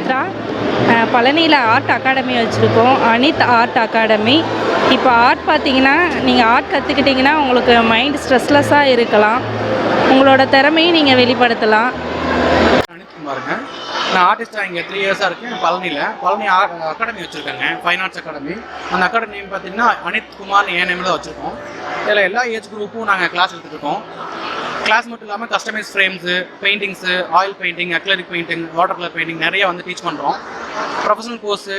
சித்ரா. பழனியில் art academy வச்சுருக்கோம், Anith art academy. இப்போ ஆர்ட் பார்த்தீங்கன்னா, நீங்கள் ஆர்ட் கற்றுக்கிட்டிங்கன்னா உங்களுக்கு மைண்ட் ஸ்ட்ரெஸ்லெஸ்ஸாக இருக்கலாம், உங்களோட திறமையும் நீங்கள் வெளிப்படுத்தலாம். அனித்குமாருங்க. நான் ஆர்டிஸ்டாக இங்கே 3 இயர்ஸாக இருக்கேன். பழனி அகாடமி வச்சுருக்கேங்க, ஃபைன் ஆர்ட்ஸ் அகாடமி. அந்த அகாடமி நேம் பார்த்தீங்கன்னா அனித்குமார்னு என் நேமில் தான் வச்சுருக்கோம். இதில் எல்லா ஏஜ் குரூப்பும் நாங்கள் கிளாஸ் எடுத்துகிட்ருக்கோம். கிளாஸ் மட்டும் இல்லாமல் customise frames, paintings, oil painting, acrylic painting, water colour painting நிறைய வந்து டீச் பண்ணுறோம். ப்ரொஃபஷனல் கோர்ஸு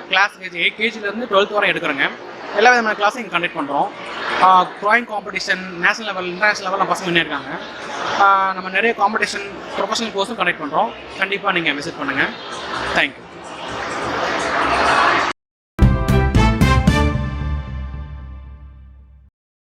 கிளாஸ் கேஜிலேருந்து 12th வரை எடுக்கிறோங்க. எல்லா விதமான கிளாஸும் இங்கே கண்டக்ட் பண்ணுறோம். Drawing competition, national level, international லெவலில் நம்ம பசங்க முன்னேறிருக்காங்க. நம்ம நிறைய காம்படிஷன், ப்ரொஃபஷனல் கோர்ஸும் கண்டக்ட் பண்ணுறோம். கண்டிப்பாக நீங்கள் விசிட் பண்ணுங்கள். தேங்க்யூ.